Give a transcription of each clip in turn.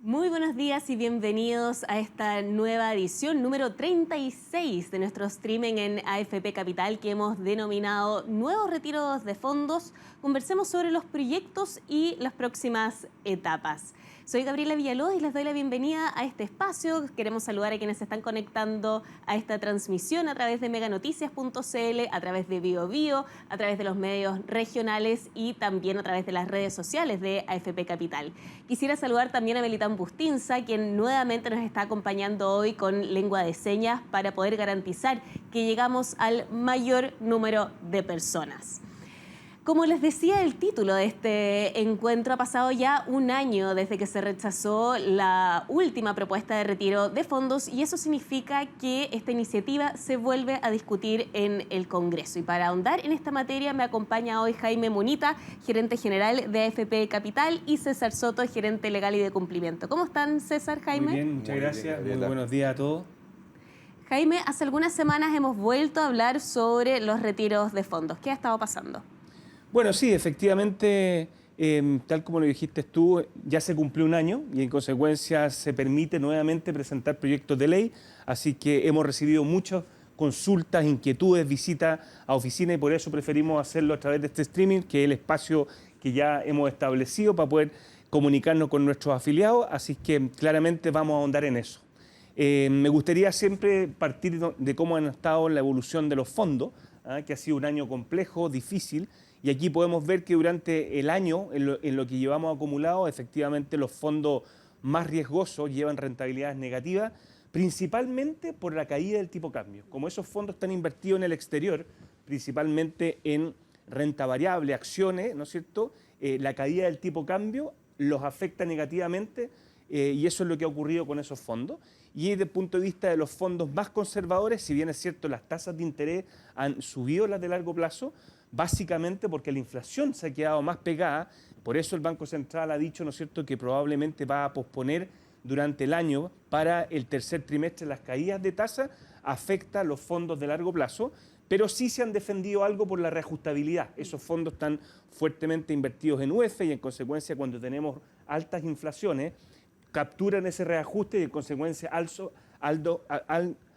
Muy buenos días y bienvenidos a esta nueva edición número 36 de nuestro streaming en AFP Capital que hemos denominado Nuevos Retiros de Fondos. Conversemos sobre los proyectos y las próximas etapas. Soy Gabriela Villalobos y les doy la bienvenida a este espacio. Queremos saludar a quienes se están conectando a esta transmisión a través de meganoticias.cl, a través de BioBio, a través de los medios regionales y también a través de las redes sociales de AFP Capital. Quisiera saludar también a Melitán Bustinza, quien nuevamente nos está acompañando hoy con lengua de señas para poder garantizar que llegamos al mayor número de personas. Como les decía el título de este encuentro, ha pasado ya un año desde que se rechazó la última propuesta de retiro de fondos y eso significa que esta iniciativa se vuelve a discutir en el Congreso. Y para ahondar en esta materia me acompaña hoy Jaime Munita, gerente general de AFP Capital, y César Soto, gerente legal y de cumplimiento. ¿Cómo están, César, Jaime? Muy bien, muchas gracias. Muy buenos días a todos. Jaime, hace algunas semanas hemos vuelto a hablar sobre los retiros de fondos. ¿Qué ha estado pasando? Bueno, sí, efectivamente, tal como lo dijiste tú, ya se cumplió un año y en consecuencia se permite nuevamente presentar proyectos de ley, así que hemos recibido muchas consultas, inquietudes, visitas a oficina y por eso preferimos hacerlo a través de este streaming, que es el espacio que ya hemos establecido para poder comunicarnos con nuestros afiliados, así que claramente vamos a ahondar en eso. Me gustaría siempre partir de cómo han estado la evolución de los fondos, que ha sido un año complejo, difícil. Y aquí podemos ver que durante el año, en lo que llevamos acumulado, efectivamente los fondos más riesgosos llevan rentabilidades negativas, principalmente por la caída del tipo cambio. Como esos fondos están invertidos en el exterior, principalmente en renta variable, acciones, ¿no es cierto? La caída del tipo cambio los afecta negativamente y eso es lo que ha ocurrido con esos fondos. Y desde el punto de vista de los fondos más conservadores, si bien es cierto las tasas de interés han subido las de largo plazo, básicamente porque la inflación se ha quedado más pegada, por eso el Banco Central ha dicho, ¿no es cierto?, que probablemente va a posponer durante el año para el tercer trimestre las caídas de tasa, afecta a los fondos de largo plazo, pero sí se han defendido algo por la reajustabilidad. Esos fondos están fuertemente invertidos en UF y en consecuencia cuando tenemos altas inflaciones, capturan ese reajuste y en consecuencia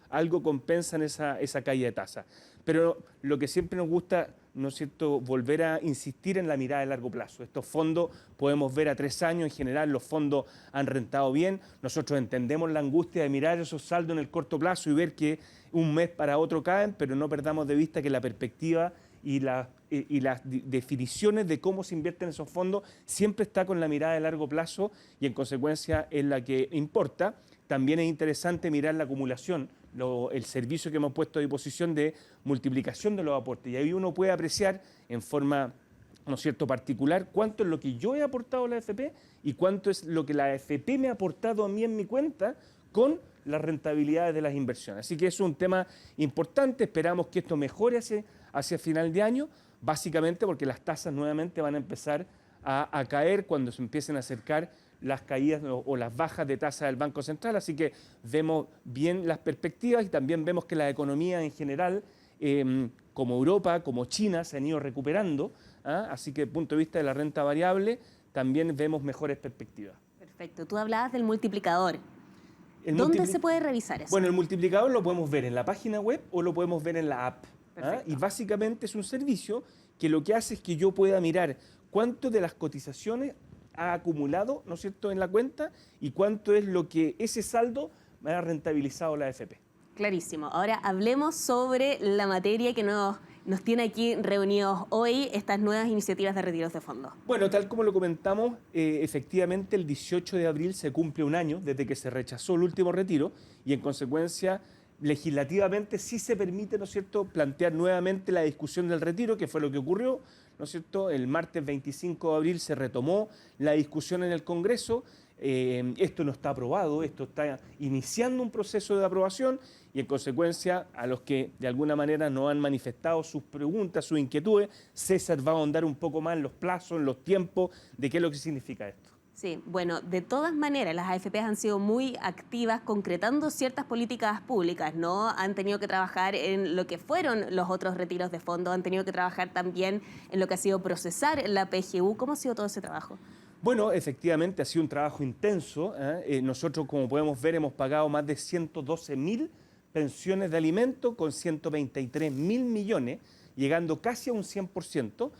algo compensan esa caída de tasa. Pero lo que siempre nos gusta, ¿no es cierto?, volver a insistir en la mirada de largo plazo. Estos fondos podemos ver a 3 años, en general los fondos han rentado bien. Nosotros entendemos la angustia de mirar esos saldos en el corto plazo y ver que un mes para otro caen, pero no perdamos de vista que la perspectiva y las definiciones de cómo se invierten esos fondos siempre está con la mirada de largo plazo y en consecuencia es la que importa. También es interesante mirar la acumulación, el servicio que hemos puesto a disposición de multiplicación de los aportes. Y ahí uno puede apreciar en forma, ¿no es cierto?, particular cuánto es lo que yo he aportado a la AFP y cuánto es lo que la AFP me ha aportado a mí en mi cuenta con las rentabilidades de las inversiones. Así que eso es un tema importante. Esperamos que esto mejore hacia final de año, básicamente porque las tasas nuevamente van a empezar a caer cuando se empiecen a acercar las caídas o las bajas de tasa del Banco Central, así que vemos bien las perspectivas y también vemos que la economía en general, como Europa, como China, se han ido recuperando, así que desde el punto de vista de la renta variable también vemos mejores perspectivas. Perfecto, tú hablabas del multiplicador. ¿Dónde se puede revisar eso? Bueno, el multiplicador lo podemos ver en la página web o lo podemos ver en la app. Y básicamente es un servicio que lo que hace es que yo pueda mirar cuánto de las cotizaciones ha acumulado, ¿no es cierto?, en la cuenta y cuánto es lo que ese saldo me ha rentabilizado la AFP. Clarísimo. Ahora hablemos sobre la materia que nos tiene aquí reunidos hoy, estas nuevas iniciativas de retiros de fondos. Bueno, tal como lo comentamos, efectivamente el 18 de abril se cumple un año desde que se rechazó el último retiro y en consecuencia legislativamente sí se permite, ¿no es cierto?, plantear nuevamente la discusión del retiro, que fue lo que ocurrió, ¿no es cierto? El martes 25 de abril se retomó la discusión en el Congreso. Esto no está aprobado, esto está iniciando un proceso de aprobación y en consecuencia a los que de alguna manera no han manifestado sus preguntas, sus inquietudes, César va a ahondar un poco más en los plazos, en los tiempos, de qué es lo que significa esto. Sí, bueno, de todas maneras las AFPs han sido muy activas concretando ciertas políticas públicas, ¿no? Han tenido que trabajar en lo que fueron los otros retiros de fondos, han tenido que trabajar también en lo que ha sido procesar la PGU. ¿Cómo ha sido todo ese trabajo? Bueno, efectivamente ha sido un trabajo intenso. Nosotros, como podemos ver, hemos pagado más de 112.000 pensiones de alimentos con 123.000 millones, llegando casi a un 100%.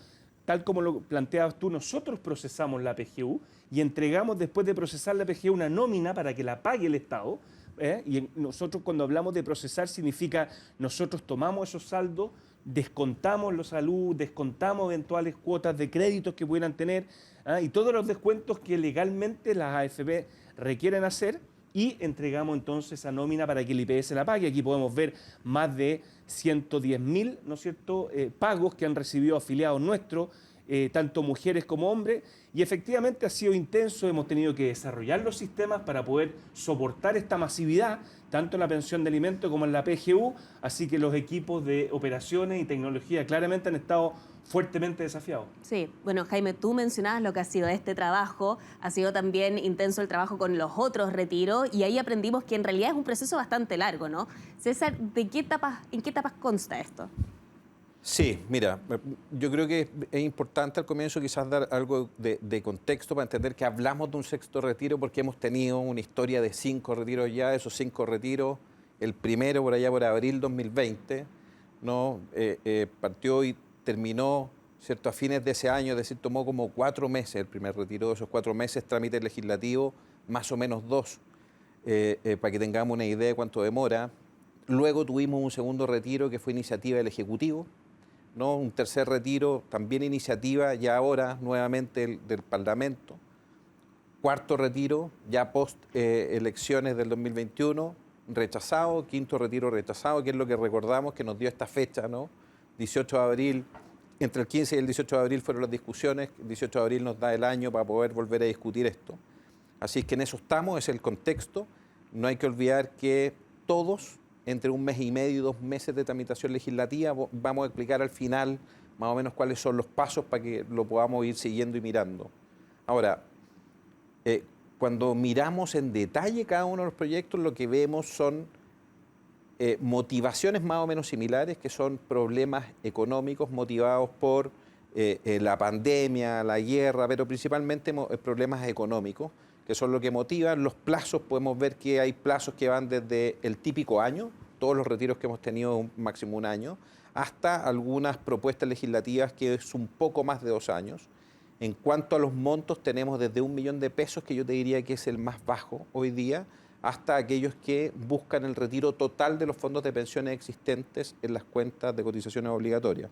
Tal como lo planteabas tú, nosotros procesamos la PGU y entregamos después de procesar la PGU una nómina para que la pague el Estado. Y nosotros cuando hablamos de procesar significa nosotros tomamos esos saldos, descontamos los salud, descontamos eventuales cuotas de créditos que pudieran tener y todos los descuentos que legalmente las AFP requieren hacer y entregamos entonces esa nómina para que el IPS la pague. Aquí podemos ver más de 110.000, ¿no es cierto?, pagos que han recibido afiliados nuestros, tanto mujeres como hombres, y efectivamente ha sido intenso, hemos tenido que desarrollar los sistemas para poder soportar esta masividad, tanto en la pensión de alimentos como en la PGU, así que los equipos de operaciones y tecnología claramente han estado fuertemente desafiados. Sí, bueno, Jaime, tú mencionabas lo que ha sido este trabajo, ha sido también intenso el trabajo con los otros retiros y ahí aprendimos que en realidad es un proceso bastante largo, ¿no? César, ¿en qué etapas consta esto? Sí, mira, yo creo que es importante al comienzo quizás dar algo de contexto para entender que hablamos de un sexto retiro porque hemos tenido una historia de 5 retiros ya, esos 5 retiros, el primero por allá por abril 2020, ¿no? Partió y terminó, ¿cierto?, a fines de ese año, es decir, tomó como 4 meses el primer retiro, de esos 4 meses trámite legislativo, más o menos 2, para que tengamos una idea de cuánto demora. Luego tuvimos un segundo retiro que fue iniciativa del Ejecutivo, ¿no? Un tercer retiro, también iniciativa, ya ahora nuevamente del Parlamento. Cuarto retiro, ya post elecciones del 2021, rechazado. Quinto retiro rechazado, que es lo que recordamos que nos dio esta fecha, ¿no? 18 de abril, entre el 15 y el 18 de abril fueron las discusiones, el 18 de abril nos da el año para poder volver a discutir esto. Así que en eso estamos, es el contexto. No hay que olvidar que todos, entre 1 mes y medio y 2 meses de tramitación legislativa, vamos a explicar al final más o menos cuáles son los pasos para que lo podamos ir siguiendo y mirando. Ahora, cuando miramos en detalle cada uno de los proyectos, lo que vemos son motivaciones más o menos similares, que son problemas económicos motivados por la pandemia, la guerra, pero principalmente problemas económicos, que son lo que motivan. Los plazos, podemos ver que hay plazos que van desde el típico año, todos los retiros que hemos tenido máximo 1 año, hasta algunas propuestas legislativas que es un poco más de 2 años. En cuanto a los montos, tenemos desde 1 millón de pesos, que yo te diría que es el más bajo hoy día, hasta aquellos que buscan el retiro total de los fondos de pensiones existentes en las cuentas de cotizaciones obligatorias.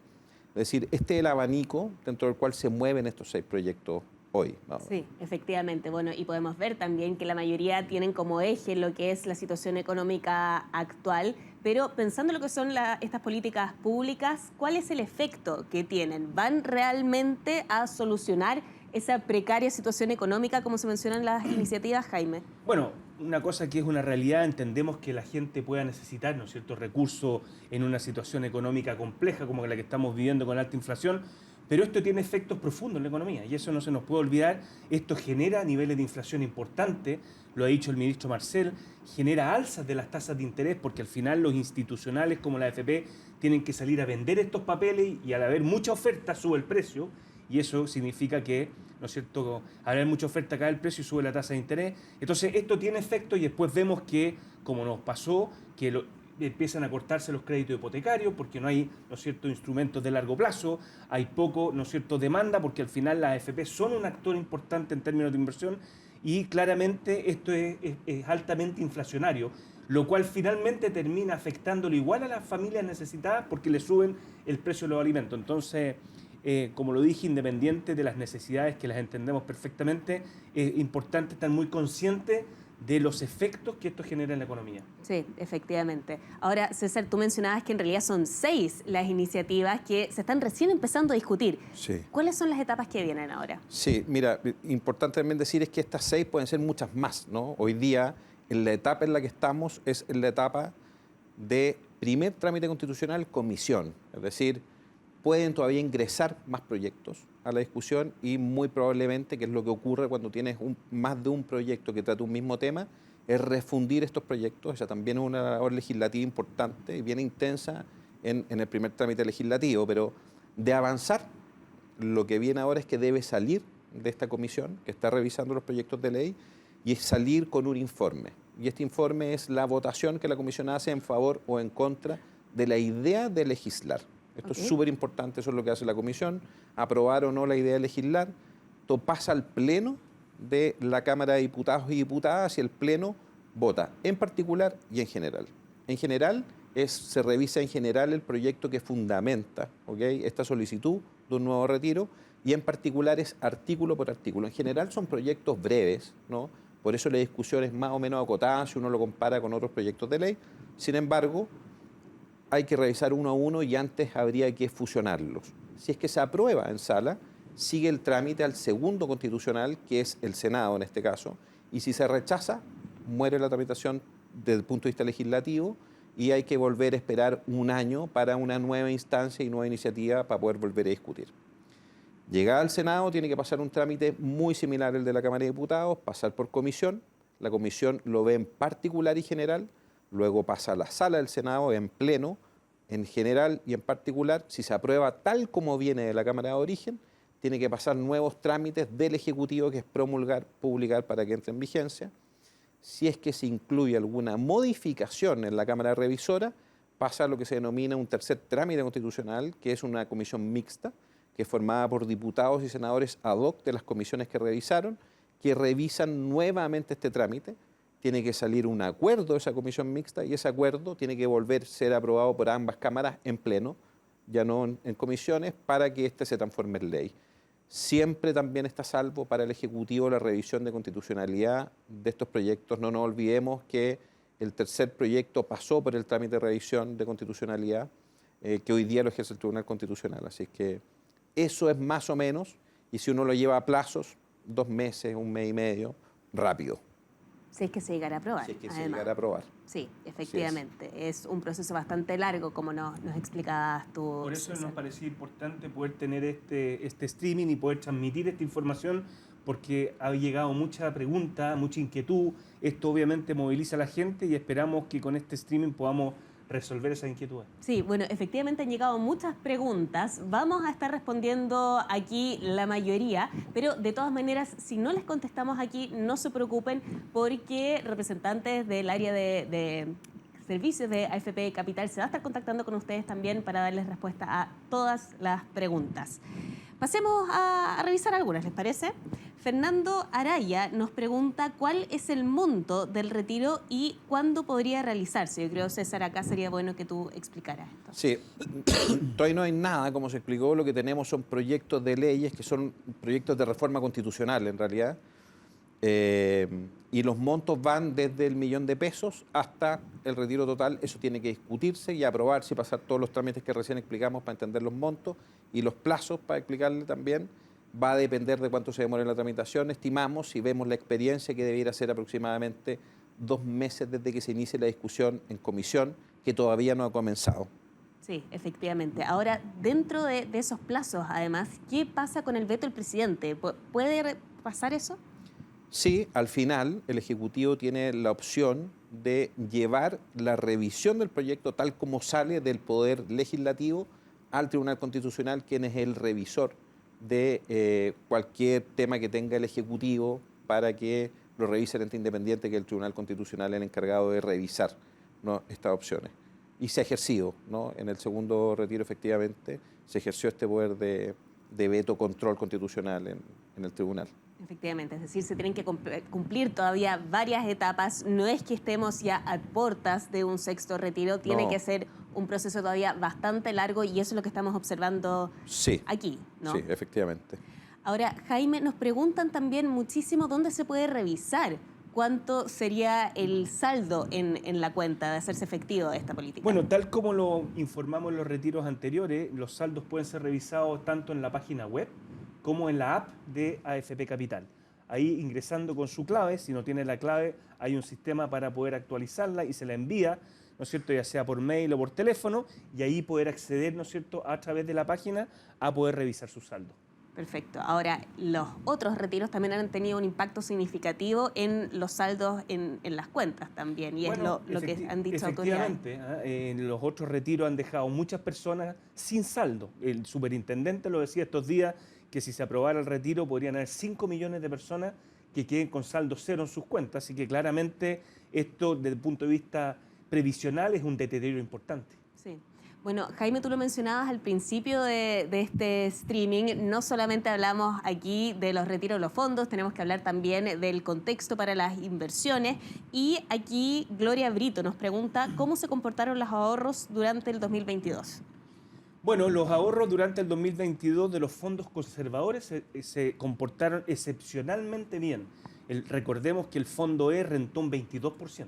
Es decir, este es el abanico dentro del cual se mueven estos 6 proyectos hoy, ¿no? Sí, efectivamente. Bueno, y podemos ver también que la mayoría tienen como eje lo que es la situación económica actual, pero pensando en lo que son estas políticas públicas, ¿cuál es el efecto que tienen? ¿Van realmente a solucionar esa precaria situación económica, como se mencionan las iniciativas, Jaime? Bueno, una cosa que es una realidad, entendemos que la gente pueda necesitar, ¿no es cierto?, recursos en una situación económica compleja como la que estamos viviendo con alta inflación, pero esto tiene efectos profundos en la economía y eso no se nos puede olvidar. Esto genera niveles de inflación importantes, lo ha dicho el ministro Marcel, genera alzas de las tasas de interés porque al final los institucionales como la AFP tienen que salir a vender estos papeles y al haber mucha oferta sube el precio y eso significa que, ¿no es cierto?, al haber mucha oferta cae el precio y sube la tasa de interés. Entonces esto tiene efectos y después vemos que, como nos pasó, que empiezan a cortarse los créditos hipotecarios porque no hay, ¿no es cierto?, instrumentos de largo plazo, hay poco, ¿no es cierto?, demanda porque al final las AFP son un actor importante en términos de inversión y claramente esto es altamente inflacionario, lo cual finalmente termina afectándolo igual a las familias necesitadas porque le suben el precio de los alimentos. Entonces, como lo dije, independiente de las necesidades que las entendemos perfectamente, es importante estar muy consciente de los efectos que esto genera en la economía. Sí, efectivamente. Ahora, César, tú mencionabas que en realidad son 6 las iniciativas que se están recién empezando a discutir. Sí. ¿Cuáles son las etapas que vienen ahora? Sí, mira, importante también decir es que estas 6 pueden ser muchas más, ¿no? Hoy día, en la etapa en la que estamos, es en la etapa de primer trámite constitucional, comisión. Es decir, pueden todavía ingresar más proyectos a la discusión y muy probablemente, que es lo que ocurre cuando tienes más de un proyecto que trata un mismo tema, es refundir estos proyectos. Esa también es una labor legislativa importante y bien intensa en el primer trámite legislativo, pero de avanzar, lo que viene ahora es que debe salir de esta comisión que está revisando los proyectos de ley y es salir con un informe. Y este informe es la votación que la comisión hace en favor o en contra de la idea de legislar. Esto es súper importante, eso es lo que hace la comisión, aprobar o no la idea de legislar. Esto pasa al pleno de la Cámara de Diputados y Diputadas y el pleno vota en particular y en general. En general se revisa en general el proyecto que fundamenta, esta solicitud de un nuevo retiro y en particular es artículo por artículo. En general son proyectos breves, ¿no? Por eso la discusión es más o menos acotada si uno lo compara con otros proyectos de ley. Sin embargo, hay que revisar uno a uno y antes habría que fusionarlos. Si es que se aprueba en sala, sigue el trámite al segundo constitucional, que es el Senado en este caso, y si se rechaza, muere la tramitación desde el punto de vista legislativo y hay que volver a esperar un año para una nueva instancia y nueva iniciativa para poder volver a discutir. Llegada al Senado, tiene que pasar un trámite muy similar al de la Cámara de Diputados, pasar por comisión, la comisión lo ve en particular y general, luego pasa a la sala del Senado en pleno, en general y en particular, si se aprueba tal como viene de la Cámara de Origen, tiene que pasar nuevos trámites del Ejecutivo, que es promulgar, publicar para que entre en vigencia. Si es que se incluye alguna modificación en la Cámara Revisora, pasa a lo que se denomina un tercer trámite constitucional, que es una comisión mixta, que es formada por diputados y senadores ad hoc de las comisiones que revisaron, que revisan nuevamente este trámite. Tiene que salir un acuerdo de esa comisión mixta y ese acuerdo tiene que volver a ser aprobado por ambas cámaras en pleno, ya no en comisiones, para que éste se transforme en ley. Siempre también está a salvo para el Ejecutivo la revisión de constitucionalidad de estos proyectos. No nos olvidemos que el tercer proyecto pasó por el trámite de revisión de constitucionalidad, que hoy día lo ejerce el Tribunal Constitucional. Así que eso es más o menos, y si uno lo lleva a plazos, 2 meses, 1 mes y medio, rápido. Si es que se llegara a aprobar. Si es que se llegara a aprobar. Sí, efectivamente. Es un proceso bastante largo, como nos explicabas tú. Por eso nos parecía importante poder tener este streaming y poder transmitir esta información, porque ha llegado mucha pregunta, mucha inquietud. Esto obviamente moviliza a la gente y esperamos que con este streaming podamos resolver esas inquietudes. Sí, bueno, efectivamente han llegado muchas preguntas. Vamos a estar respondiendo aquí la mayoría, pero de todas maneras, si no les contestamos aquí, no se preocupen, porque representantes del área de servicios de AFP Capital se va a estar contactando con ustedes también para darles respuesta a todas las preguntas. Pasemos a revisar algunas, ¿les parece? Fernando Araya nos pregunta cuál es el monto del retiro y cuándo podría realizarse. Yo creo, César, acá sería bueno que tú explicaras esto. Sí, todavía no hay nada, como se explicó. Lo que tenemos son proyectos de leyes que son proyectos de reforma constitucional, en realidad. Y los montos van desde el $1.000.000 hasta el retiro total. Eso tiene que discutirse y aprobarse y pasar todos los trámites que recién explicamos para entender los montos y los plazos para explicarle también. Va a depender de cuánto se demore la tramitación. Estimamos, si vemos la experiencia, que debiera ser aproximadamente 2 meses desde que se inicie la discusión en comisión, que todavía no ha comenzado. Sí, efectivamente. Ahora, dentro de esos plazos, además, ¿qué pasa con el veto del presidente? ¿Puede pasar eso? Sí, al final el Ejecutivo tiene la opción de llevar la revisión del proyecto tal como sale del Poder Legislativo al Tribunal Constitucional, quien es el revisor de cualquier tema que tenga el Ejecutivo, para que lo revise el ente independiente, que el Tribunal Constitucional es el encargado de revisar, ¿no?, estas opciones. Y se ha ejercido, ¿no? En el segundo retiro, efectivamente, se ejerció este poder de veto control constitucional en el tribunal. Efectivamente, es decir, se tienen que cumplir todavía varias etapas. No es que estemos ya a puertas de un sexto retiro, tiene que ser un proceso todavía bastante largo y eso es lo que estamos observando aquí, ¿no? Sí, efectivamente. Ahora, Jaime, nos preguntan también muchísimo dónde se puede revisar cuánto sería el saldo en la cuenta de hacerse efectivo esta política. Bueno, tal como lo informamos en los retiros anteriores, los saldos pueden ser revisados tanto en la página web como en la app de AFP Capital. Ahí, ingresando con su clave, si no tiene la clave, hay un sistema para poder actualizarla y se la envía, ¿no es cierto?, ya sea por mail o por teléfono, y ahí poder acceder, ¿no es cierto?, a través de la página a poder revisar su saldo. Perfecto. Ahora, los otros retiros también han tenido un impacto significativo en los saldos en las cuentas también, y bueno, es lo que han dicho autoridades. Efectivamente, los otros retiros han dejado muchas personas sin saldo. El superintendente lo decía estos días, que si se aprobara el retiro podrían haber 5 millones de personas que queden con saldo cero en sus cuentas. Así que claramente esto desde el punto de vista previsional es un deterioro importante. Sí. Bueno, Jaime, tú lo mencionabas al principio de este streaming. No solamente hablamos aquí de los retiros de los fondos, tenemos que hablar también del contexto para las inversiones. Y aquí Gloria Brito nos pregunta cómo se comportaron los ahorros durante el 2022. Bueno, los ahorros durante el 2022 de los fondos conservadores se comportaron excepcionalmente bien. Recordemos que el fondo E rentó un 22%.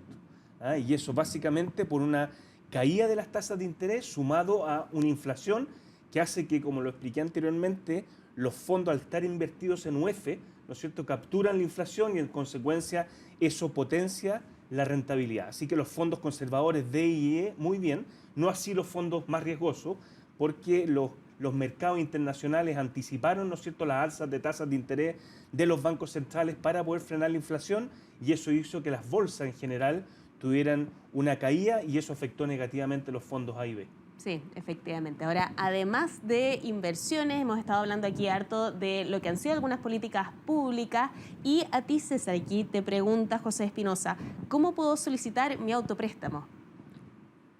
Y eso básicamente por una caída de las tasas de interés sumado a una inflación que hace que, como lo expliqué anteriormente, los fondos al estar invertidos en UF, ¿no es cierto?, capturan la inflación y en consecuencia eso potencia la rentabilidad. Así que los fondos conservadores D y E muy bien, no así los fondos más riesgosos, porque los mercados internacionales anticiparon, ¿no es cierto?, las alzas de tasas de interés de los bancos centrales para poder frenar la inflación y eso hizo que las bolsas en general tuvieran una caída y eso afectó negativamente los fondos A y B. Sí, efectivamente. Ahora, además de inversiones, hemos estado hablando aquí harto de lo que han sido algunas políticas públicas y a ti, César, aquí te pregunta José Espinosa, ¿cómo puedo solicitar mi autopréstamo?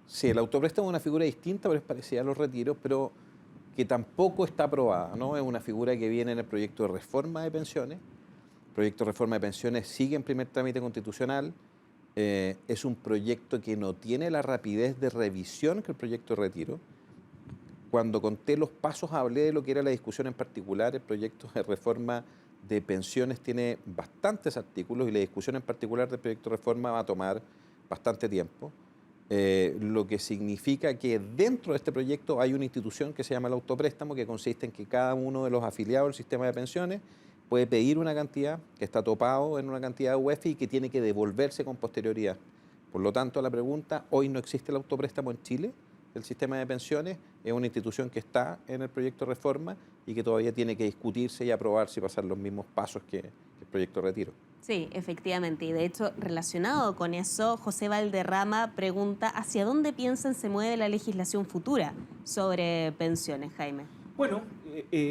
Sí, el autopréstamo es una figura distinta, pero es parecida a los retiros, pero que tampoco está aprobada, ¿no? Es una figura que viene en el proyecto de reforma de pensiones. El proyecto de reforma de pensiones sigue en primer trámite constitucional. Es un proyecto que no tiene la rapidez de revisión que el proyecto de retiro. Cuando conté los pasos hablé de lo que era la discusión en particular. El proyecto de reforma de pensiones tiene bastantes artículos y la discusión en particular del proyecto de reforma va a tomar bastante tiempo. Lo que significa que dentro de este proyecto hay una institución que se llama el autopréstamo, que consiste en que cada uno de los afiliados del sistema de pensiones puede pedir una cantidad que está topado en una cantidad de UEF y que tiene que devolverse con posterioridad. Por lo tanto, la pregunta, hoy no existe el autopréstamo en Chile, el sistema de pensiones es una institución que está en el proyecto de reforma y que todavía tiene que discutirse y aprobarse y pasar los mismos pasos que el proyecto de retiro. Sí, efectivamente. Y de hecho, relacionado con eso, José Valderrama pregunta ¿hacia dónde piensan se mueve la legislación futura sobre pensiones, Jaime? Bueno,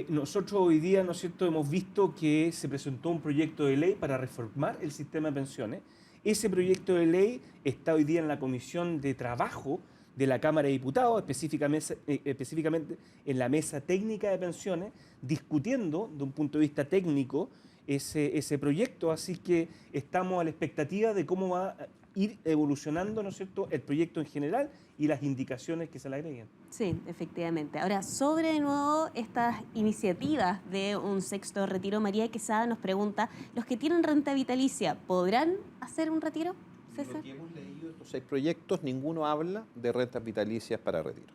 nosotros hoy día, ¿no es cierto?, hemos visto que se presentó un proyecto de ley para reformar el sistema de pensiones. Ese proyecto de ley está hoy día en la Comisión de Trabajo de la Cámara de Diputados, específicamente en la Mesa Técnica de Pensiones, discutiendo de un punto de vista técnico ese proyecto. Así que estamos a la expectativa de cómo va a ir evolucionando, ¿no es cierto?, el proyecto en general y las indicaciones que se le agreguen. Sí, efectivamente. Ahora, sobre de nuevo estas iniciativas de un sexto retiro, María Quesada nos pregunta, ¿los que tienen renta vitalicia podrán hacer un retiro, César? Lo que hemos leído, estos 6 proyectos, ninguno habla de rentas vitalicias para retiro.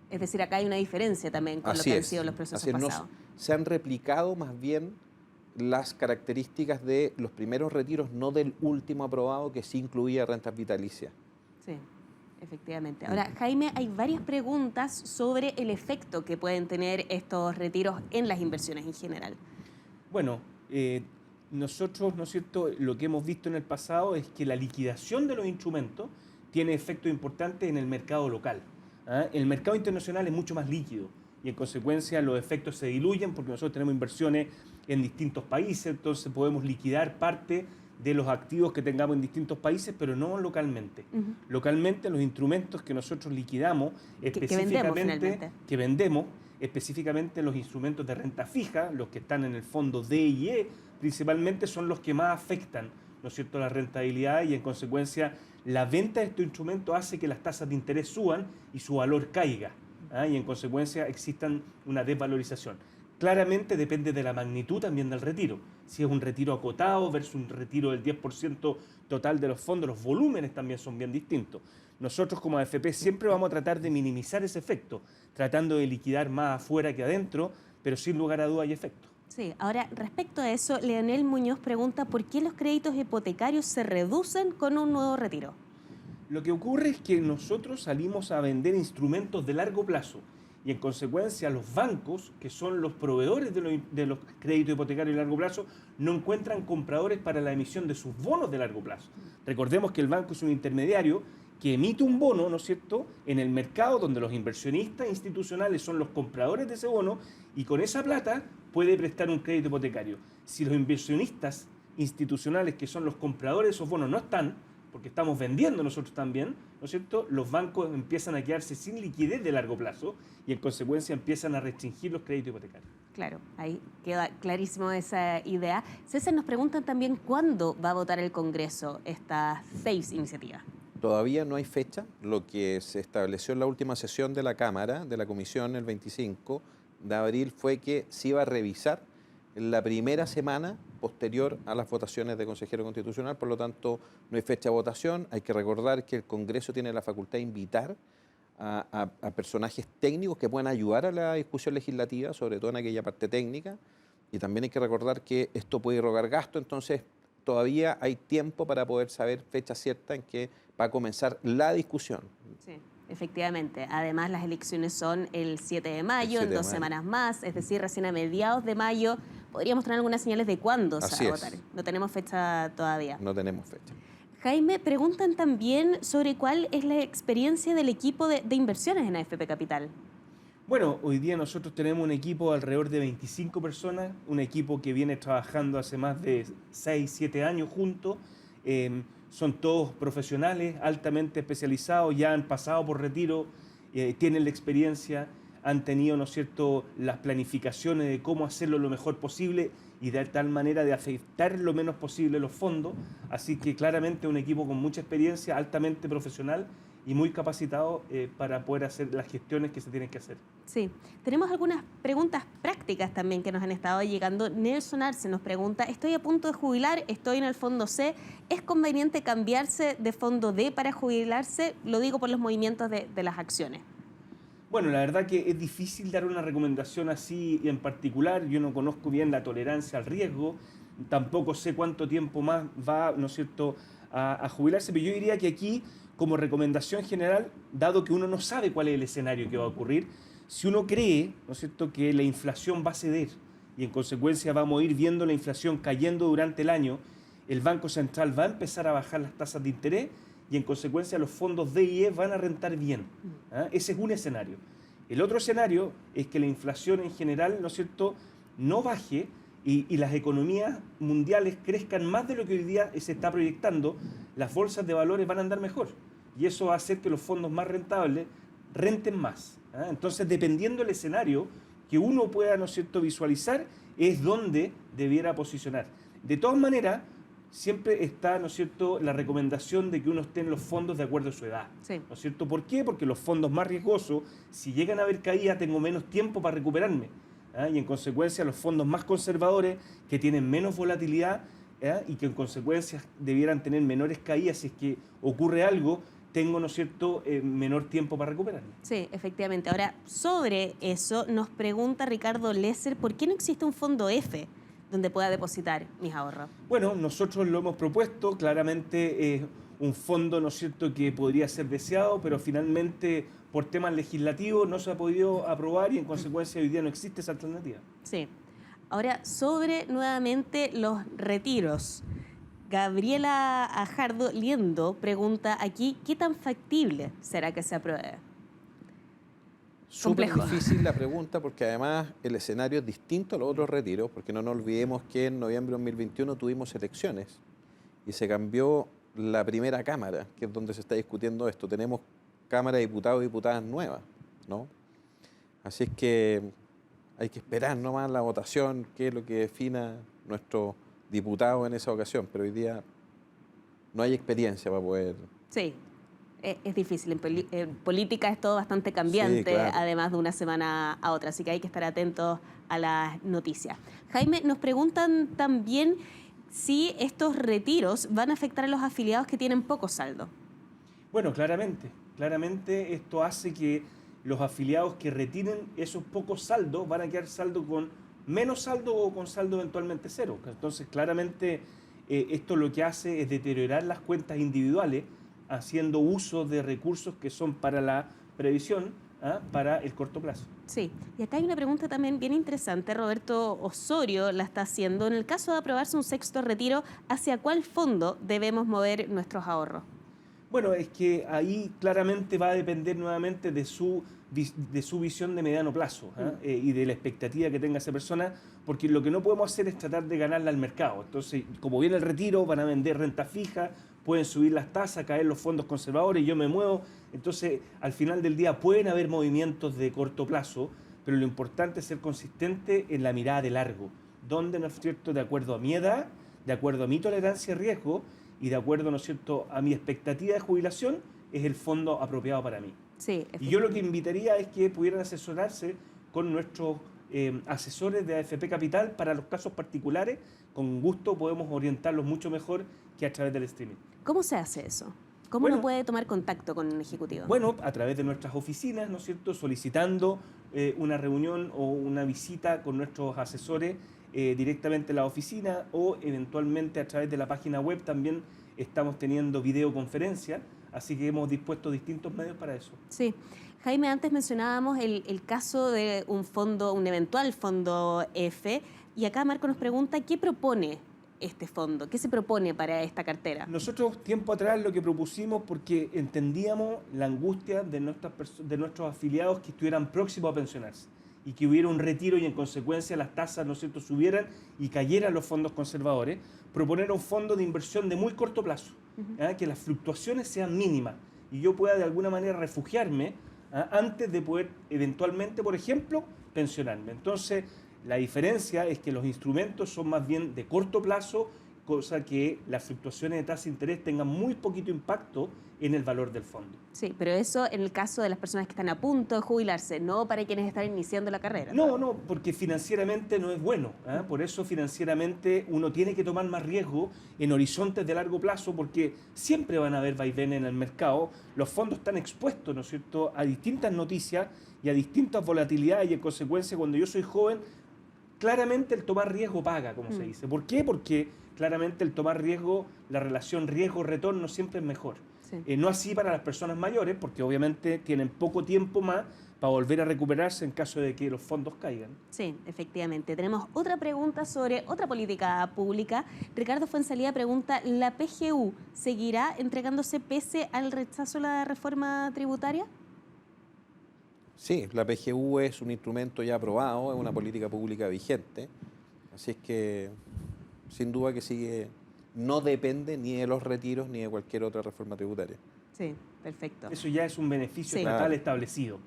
Es decir, acá hay una diferencia también con lo que han sido los procesos pasados. Se han replicado más bien las características de los primeros retiros, no del último aprobado que sí incluía rentas vitalicias. Sí, efectivamente. Ahora, Jaime, hay varias preguntas sobre el efecto que pueden tener estos retiros en las inversiones en general. Bueno, nosotros, ¿no es cierto?, lo que hemos visto en el pasado es que la liquidación de los instrumentos tiene efectos importantes en el mercado local. El mercado internacional es mucho más líquido y en consecuencia los efectos se diluyen porque nosotros tenemos inversiones en distintos países, entonces podemos liquidar parte de los activos que tengamos en distintos países, pero no localmente. Localmente los instrumentos que nosotros liquidamos específicamente, que vendemos específicamente los instrumentos de renta fija, los que están en el fondo D y E, principalmente son los que más afectan, ¿no es cierto?, la rentabilidad y en consecuencia la venta de estos instrumentos hace que las tasas de interés suban y su valor caiga, y en consecuencia existan una desvalorización. Claramente depende de la magnitud también del retiro. Si es un retiro acotado versus un retiro del 10% total de los fondos, los volúmenes también son bien distintos. Nosotros como AFP siempre vamos a tratar de minimizar ese efecto, tratando de liquidar más afuera que adentro, pero sin lugar a duda hay efecto. Sí, ahora respecto a eso, Leonel Muñoz pregunta ¿por qué los créditos hipotecarios se reducen con un nuevo retiro? Lo que ocurre es que nosotros salimos a vender instrumentos de largo plazo y en consecuencia los bancos, que son los proveedores de los créditos hipotecarios de largo plazo, no encuentran compradores para la emisión de sus bonos de largo plazo. Recordemos que el banco es un intermediario que emite un bono, ¿no es cierto?, en el mercado donde los inversionistas institucionales son los compradores de ese bono y con esa plata puede prestar un crédito hipotecario. Si los inversionistas institucionales, que son los compradores de esos bonos, no están, porque estamos vendiendo nosotros también, ¿no es cierto?, los bancos empiezan a quedarse sin liquidez de largo plazo y en consecuencia empiezan a restringir los créditos hipotecarios. Claro, ahí queda clarísimo esa idea. César, nos preguntan también cuándo va a votar el Congreso estas 6 iniciativas. Todavía no hay fecha. Lo que se estableció en la última sesión de la Cámara, de la Comisión, el 25 de abril, fue que se iba a revisar en la primera semana posterior a las votaciones de consejero constitucional. Por lo tanto, no hay fecha de votación. Hay que recordar que el Congreso tiene la facultad de invitar a personajes técnicos que puedan ayudar a la discusión legislativa, sobre todo en aquella parte técnica. Y también hay que recordar que esto puede rogar gasto, entonces todavía hay tiempo para poder saber fecha cierta en que va a comenzar la discusión. Sí, efectivamente. Además, las elecciones son el 7 de mayo, en 2 semanas más, es decir, recién a mediados de mayo. Podríamos tener algunas señales de cuándo se va a votar. No tenemos fecha todavía. No tenemos fecha. Jaime, preguntan también sobre cuál es la experiencia del equipo de inversiones en AFP Capital. Bueno, hoy día nosotros tenemos un equipo de alrededor de 25 personas, un equipo que viene trabajando hace más de 6, 7 años juntos. Son todos profesionales, altamente especializados, ya han pasado por retiro, tienen la experiencia, han tenido, ¿no es cierto?, las planificaciones de cómo hacerlo lo mejor posible y de tal manera de afectar lo menos posible los fondos. Así que claramente un equipo con mucha experiencia, altamente profesional y muy capacitado para poder hacer las gestiones que se tienen que hacer. Sí, tenemos algunas preguntas prácticas también que nos han estado llegando. Nelson Arce nos pregunta, estoy a punto de jubilar, estoy en el fondo C, ¿es conveniente cambiarse de fondo D para jubilarse? Lo digo por los movimientos de las acciones. Bueno, la verdad que es difícil dar una recomendación así en particular. Yo no conozco bien la tolerancia al riesgo, tampoco sé cuánto tiempo más va, ¿no es cierto?, a jubilarse, pero yo diría que aquí, como recomendación general, dado que uno no sabe cuál es el escenario que va a ocurrir, si uno cree, ¿no es cierto?, que la inflación va a ceder y en consecuencia vamos a ir viendo la inflación cayendo durante el año, el Banco Central va a empezar a bajar las tasas de interés y en consecuencia los fondos D y E van a rentar bien. Ese es un escenario. El otro escenario es que la inflación en general, ¿no es cierto?, no baje y las economías mundiales crezcan más de lo que hoy día se está proyectando, las bolsas de valores van a andar mejor y eso va a hacer que los fondos más rentables renten más. Entonces, dependiendo del escenario que uno pueda, ¿no es cierto?, visualizar, es donde debiera posicionar. De todas maneras, siempre está, ¿no es cierto?, la recomendación de que uno esté en los fondos de acuerdo a su edad. Sí. ¿No es cierto? ¿Por qué? Porque los fondos más riesgosos, si llegan a haber caída, tengo menos tiempo para recuperarme. Y en consecuencia los fondos más conservadores, que tienen menos volatilidad y que en consecuencia debieran tener menores caídas si es que ocurre algo, tengo, ¿no es cierto?, menor tiempo para recuperarme. Sí, efectivamente. Ahora, sobre eso nos pregunta Ricardo Lesser, ¿por qué no existe un fondo F donde pueda depositar mis ahorros? Bueno, nosotros lo hemos propuesto, claramente un fondo, ¿no es cierto?, que podría ser deseado, pero finalmente por temas legislativos no se ha podido aprobar y en consecuencia hoy día no existe esa alternativa. Sí. Ahora, sobre nuevamente los retiros. Gabriela Ajardo Liendo pregunta aquí, ¿qué tan factible será que se apruebe? Súper Complejo. difícil la pregunta porque además el escenario es distinto a los otros retiros, porque no nos olvidemos que en noviembre de 2021 tuvimos elecciones y se cambió la primera Cámara, que es donde se está discutiendo esto. Tenemos Cámara de Diputados y Diputadas nuevas, ¿no? Así es que hay que esperar nomás la votación, qué es lo que defina nuestro diputado en esa ocasión, pero hoy día no hay experiencia para poder... Sí, es difícil. En política es todo bastante cambiante, Sí, claro. además de una semana a otra, así que hay que estar atentos a las noticias. Jaime, nos preguntan también si estos retiros van a afectar a los afiliados que tienen poco saldo. Bueno, claramente esto hace que los afiliados que retiren esos pocos saldos van a quedar saldo con menos saldo o con saldo eventualmente cero. Entonces, claramente esto lo que hace es deteriorar las cuentas individuales haciendo uso de recursos que son para la previsión, para el corto plazo. Sí, y acá hay una pregunta también bien interesante. Roberto Osorio la está haciendo. En el caso de aprobarse un sexto retiro, ¿hacia cuál fondo debemos mover nuestros ahorros? Bueno, es que ahí claramente va a depender nuevamente de su visión de mediano plazo, y de la expectativa que tenga esa persona, porque lo que no podemos hacer es tratar de ganarle al mercado. Entonces, como viene el retiro, van a vender renta fija, pueden subir las tasas, caer los fondos conservadores, yo me muevo. Entonces, al final del día pueden haber movimientos de corto plazo, pero lo importante es ser consistente en la mirada de largo, donde, ¿no es cierto?, de acuerdo a mi edad, de acuerdo a mi tolerancia a riesgo, y de acuerdo, ¿no es cierto?, a mi expectativa de jubilación, es el fondo apropiado para mí. Sí, y yo lo que invitaría es que pudieran asesorarse con nuestros asesores de AFP Capital para los casos particulares. Con gusto podemos orientarlos mucho mejor que a través del streaming. ¿Cómo se hace eso? ¿Cómo uno puede tomar contacto con un ejecutivo? Bueno, a través de nuestras oficinas, ¿no es cierto?, solicitando una reunión o una visita con nuestros asesores directamente en la oficina, o eventualmente a través de la página web. También estamos teniendo videoconferencia, así que hemos dispuesto distintos medios para eso. Sí. Jaime, antes mencionábamos el caso de un fondo, un eventual fondo F, y acá Marco nos pregunta, ¿qué propone este fondo? ¿Qué se propone para esta cartera? Nosotros, tiempo atrás, lo que propusimos, porque entendíamos la angustia de nuestros afiliados que estuvieran próximos a pensionarse y que hubiera un retiro y en consecuencia las tasas, ¿no es cierto?, subieran y cayeran los fondos conservadores, proponer un fondo de inversión de muy corto plazo, que las fluctuaciones sean mínimas y yo pueda de alguna manera refugiarme antes de poder eventualmente, por ejemplo, pensionarme. Entonces, la diferencia es que los instrumentos son más bien de corto plazo, cosa que las fluctuaciones de tasa de interés tengan muy poquito impacto en el valor del fondo. Sí, pero eso en el caso de las personas que están a punto de jubilarse, no para quienes están iniciando la carrera. No, porque financieramente no es bueno. Por eso financieramente uno tiene que tomar más riesgo en horizontes de largo plazo, porque siempre van a haber vaivenes en el mercado. Los fondos están expuestos, ¿no es cierto?, a distintas noticias y a distintas volatilidades, y en consecuencia, cuando yo soy joven, claramente el tomar riesgo paga, como se dice. ¿Por qué? Porque claramente el tomar riesgo, la relación riesgo-retorno siempre es mejor. Sí. No así para las personas mayores, porque obviamente tienen poco tiempo más para volver a recuperarse en caso de que los fondos caigan. Sí, efectivamente. Tenemos otra pregunta sobre otra política pública. Ricardo Fuenzalía pregunta, ¿la PGU seguirá entregándose pese al rechazo a la reforma tributaria? Sí, la PGU es un instrumento ya aprobado, es una política pública vigente, así es que sin duda que sigue, no depende ni de los retiros ni de cualquier otra reforma tributaria. Sí, perfecto. Eso ya es un beneficio estatal establecido.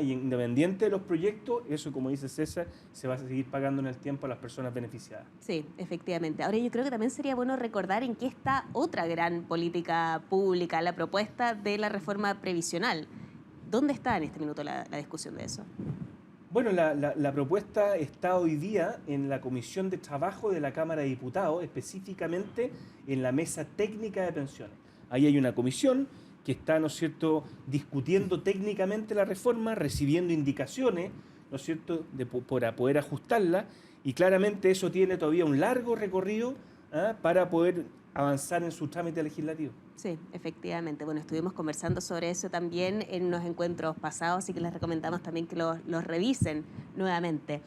Y independiente de los proyectos, eso, como dice César, se va a seguir pagando en el tiempo a las personas beneficiadas. Sí, efectivamente. Ahora yo creo que también sería bueno recordar en qué está otra gran política pública, la propuesta de la reforma previsional. ¿Dónde está en este minuto la discusión de eso? Bueno, la propuesta está hoy día en la Comisión de Trabajo de la Cámara de Diputados, específicamente en la Mesa Técnica de Pensiones. Ahí hay una comisión que está, ¿no es cierto?, discutiendo técnicamente la reforma, recibiendo indicaciones, ¿no es cierto?, para poder ajustarla, y claramente eso tiene todavía un largo recorrido para poder avanzar en su trámite legislativo. Sí, efectivamente. Bueno, estuvimos conversando sobre eso también en los encuentros pasados, así que les recomendamos también que los revisen nuevamente.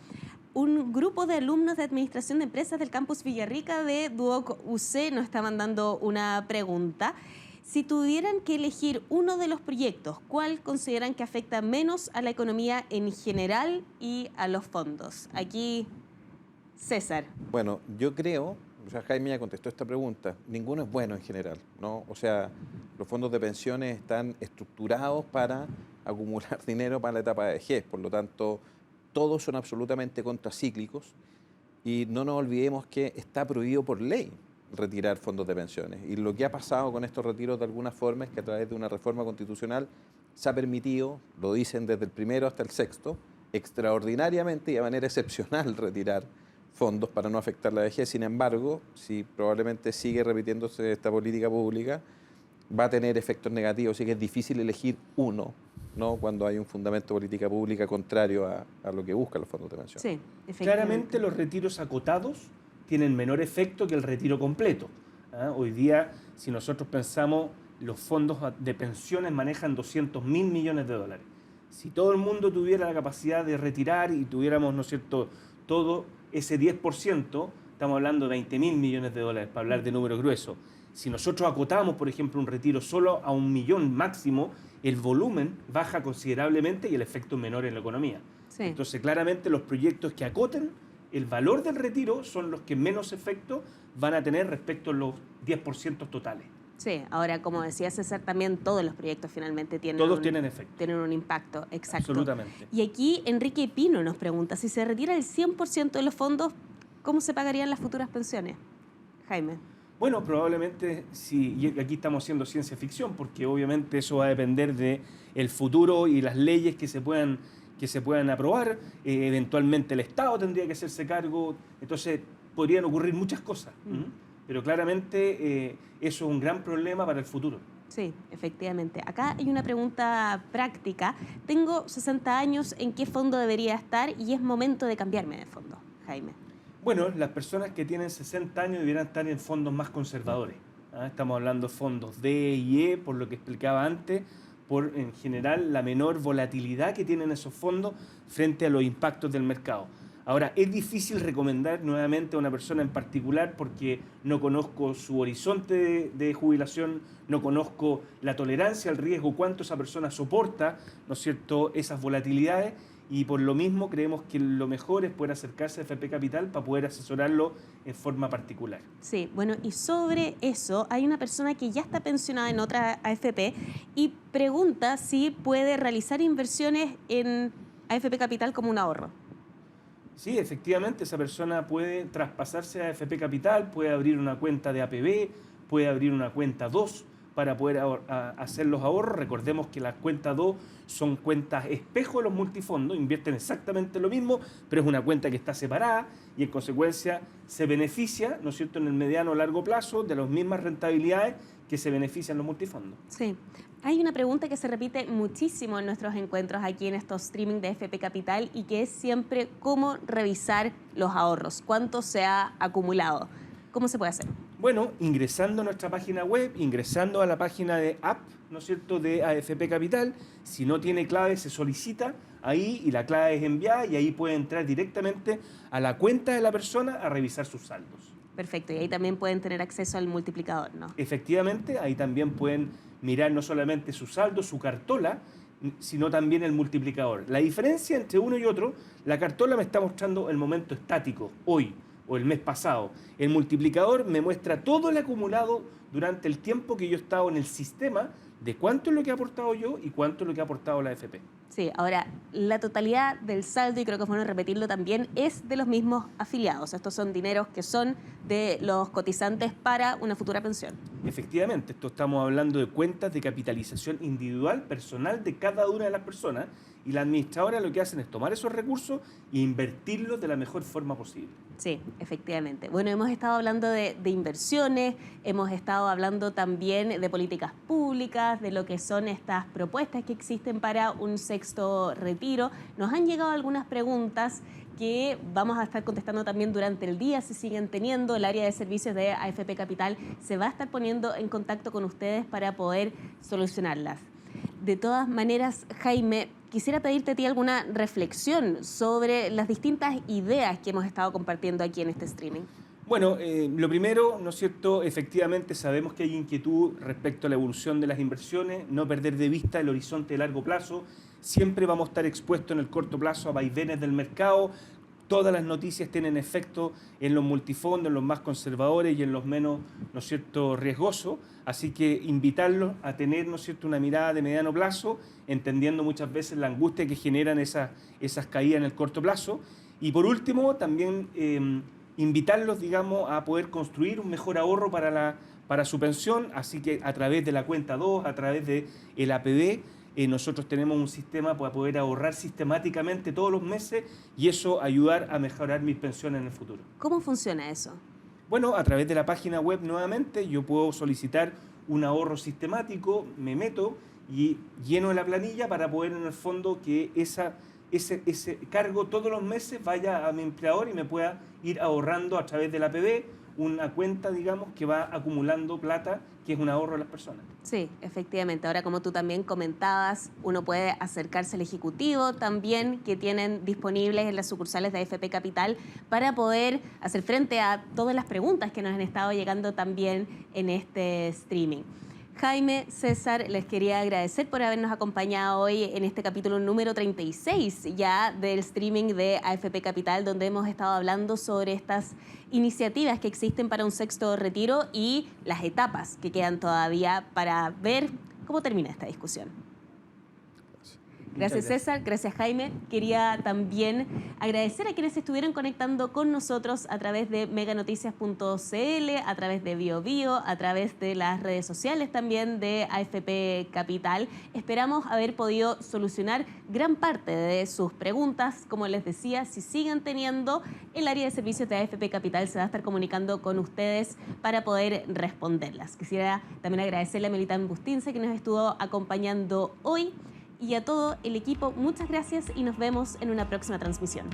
Un grupo de alumnos de Administración de Empresas del Campus Villarrica de Duoc UC nos está mandando una pregunta. Si tuvieran que elegir uno de los proyectos, ¿cuál consideran que afecta menos a la economía en general y a los fondos? Aquí, César. Bueno, yo creo, o sea, Jaime ya contestó esta pregunta, ninguno es bueno en general, ¿no? O sea, los fondos de pensiones están estructurados para acumular dinero para la etapa de vejez, por lo tanto, todos son absolutamente contracíclicos, y no nos olvidemos que está prohibido por ley retirar fondos de pensiones. Y lo que ha pasado con estos retiros de alguna forma es que a través de una reforma constitucional se ha permitido, lo dicen desde el primero hasta el sexto, extraordinariamente y de manera excepcional retirar fondos para no afectar la vejez. Sin embargo, si probablemente sigue repitiéndose esta política pública, va a tener efectos negativos, así que es difícil elegir uno, ¿no?, cuando hay un fundamento de política pública contrario a lo que buscan los fondos de pensión. Sí, claramente los retiros acotados tienen menor efecto que el retiro completo. Hoy día, si nosotros pensamos, los fondos de pensiones manejan 200.000 millones de dólares. Si todo el mundo tuviera la capacidad de retirar y tuviéramos, ¿no es cierto?, todo ese 10%, estamos hablando de 20.000 millones de dólares, para hablar de números gruesos. Si nosotros acotamos, por ejemplo, un retiro solo a 1 millón máximo, el volumen baja considerablemente y el efecto es menor en la economía. Sí. Entonces, claramente los proyectos que acoten el valor del retiro son los que menos efecto van a tener respecto a los 10% totales. Sí, ahora, como decía César, también todos los proyectos finalmente tienen efecto. Tienen un impacto, exacto. Absolutamente. Y aquí Enrique Pino nos pregunta, si se retira el 100% de los fondos, ¿cómo se pagarían las futuras pensiones? Jaime. Bueno, probablemente, y aquí estamos haciendo ciencia ficción, porque obviamente eso va a depender del futuro y las leyes que se puedan aprobar. Eventualmente el Estado tendría que hacerse cargo, entonces podrían ocurrir muchas cosas. Pero claramente eso es un gran problema para el futuro. Sí, efectivamente. Acá hay una pregunta práctica. Tengo 60 años, ¿en qué fondo debería estar? Y es momento de cambiarme de fondo, Jaime. Bueno, las personas que tienen 60 años debieran estar en fondos más conservadores. Estamos hablando de fondos D y E, por lo que explicaba antes, por en general la menor volatilidad que tienen esos fondos frente a los impactos del mercado. Ahora, es difícil recomendar nuevamente a una persona en particular porque no conozco su horizonte de jubilación, no conozco la tolerancia al riesgo, cuánto esa persona soporta, ¿no es cierto?, esas volatilidades, y por lo mismo creemos que lo mejor es poder acercarse a AFP Capital para poder asesorarlo en forma particular. Sí, bueno, y sobre eso hay una persona que ya está pensionada en otra AFP y pregunta si puede realizar inversiones en AFP Capital como un ahorro. Sí, efectivamente, esa persona puede traspasarse a AFP Capital, puede abrir una cuenta de APB, puede abrir una cuenta 2 para poder hacer los ahorros. Recordemos que las cuentas 2 son cuentas espejo de los multifondos, invierten exactamente lo mismo, pero es una cuenta que está separada y en consecuencia se beneficia, ¿no es cierto?, en el mediano o largo plazo de las mismas rentabilidades que se benefician los multifondos. Sí. Hay una pregunta que se repite muchísimo en nuestros encuentros aquí en estos streaming de AFP Capital y que es siempre cómo revisar los ahorros, cuánto se ha acumulado. ¿Cómo se puede hacer? Bueno, ingresando a nuestra página web, ingresando a la página de app, ¿no es cierto?, de AFP Capital. Si no tiene clave, se solicita ahí y la clave es enviada y ahí puede entrar directamente a la cuenta de la persona a revisar sus saldos. Perfecto, y ahí también pueden tener acceso al multiplicador, ¿no? Efectivamente, ahí también pueden mirar no solamente su saldo, su cartola, sino también el multiplicador. La diferencia entre uno y otro, la cartola me está mostrando el momento estático, hoy o el mes pasado. El multiplicador me muestra todo el acumulado durante el tiempo que yo he estado en el sistema, de cuánto es lo que he aportado yo y cuánto es lo que ha aportado la AFP. Sí, ahora, la totalidad del saldo, y creo que es bueno repetirlo también, es de los mismos afiliados. Estos son dineros que son de los cotizantes para una futura pensión. Efectivamente, esto estamos hablando de cuentas de capitalización individual, personal de cada una de las personas, y la administradora lo que hacen es tomar esos recursos e invertirlos de la mejor forma posible. Sí, efectivamente. Bueno, hemos estado hablando de inversiones, hemos estado hablando también de políticas públicas, de lo que son estas propuestas que existen para un sexto retiro. Nos han llegado algunas preguntas que vamos a estar contestando también durante el día, si siguen teniendo. El área de servicios de AFP Capital se va a estar poniendo en contacto con ustedes para poder solucionarlas. De todas maneras, Jaime, quisiera pedirte a ti alguna reflexión sobre las distintas ideas que hemos estado compartiendo aquí en este streaming. Bueno, lo primero, ¿no es cierto?, efectivamente sabemos que hay inquietud respecto a la evolución de las inversiones, no perder de vista el horizonte de largo plazo. Siempre vamos a estar expuestos en el corto plazo a vaivenes del mercado. Todas las noticias tienen efecto en los multifondos, en los más conservadores y en los menos, ¿no es cierto?, riesgosos. Así que invitarlos a tener, ¿no es cierto?, una mirada de mediano plazo, entendiendo muchas veces la angustia que generan esas caídas en el corto plazo. Y por último, también invitarlos, digamos, a poder construir un mejor ahorro para su pensión. Así que a través de la cuenta 2, a través del APB, nosotros tenemos un sistema para poder ahorrar sistemáticamente todos los meses y eso ayudar a mejorar mis pensiones en el futuro. ¿Cómo funciona eso? Bueno, a través de la página web nuevamente yo puedo solicitar un ahorro sistemático, me meto y lleno la planilla para poder en el fondo que ese cargo todos los meses vaya a mi empleador y me pueda ir ahorrando a través del APB una cuenta, digamos, que va acumulando plata, que es un ahorro de las personas. Sí, efectivamente. Ahora, como tú también comentabas, uno puede acercarse al ejecutivo también que tienen disponibles en las sucursales de AFP Capital para poder hacer frente a todas las preguntas que nos han estado llegando también en este streaming. Jaime, César, les quería agradecer por habernos acompañado hoy en este capítulo número 36 ya del streaming de AFP Capital, donde hemos estado hablando sobre estas iniciativas que existen para un sexto retiro y las etapas que quedan todavía para ver cómo termina esta discusión. Gracias, César. Gracias, Jaime. Quería también agradecer a quienes estuvieron conectando con nosotros a través de meganoticias.cl, a través de BioBio, a través de las redes sociales también de AFP Capital. Esperamos haber podido solucionar gran parte de sus preguntas. Como les decía, si siguen teniendo, el área de servicios de AFP Capital se va a estar comunicando con ustedes para poder responderlas. Quisiera también agradecerle a Melitán Bustince, que nos estuvo acompañando hoy. Y a todo el equipo, muchas gracias y nos vemos en una próxima transmisión.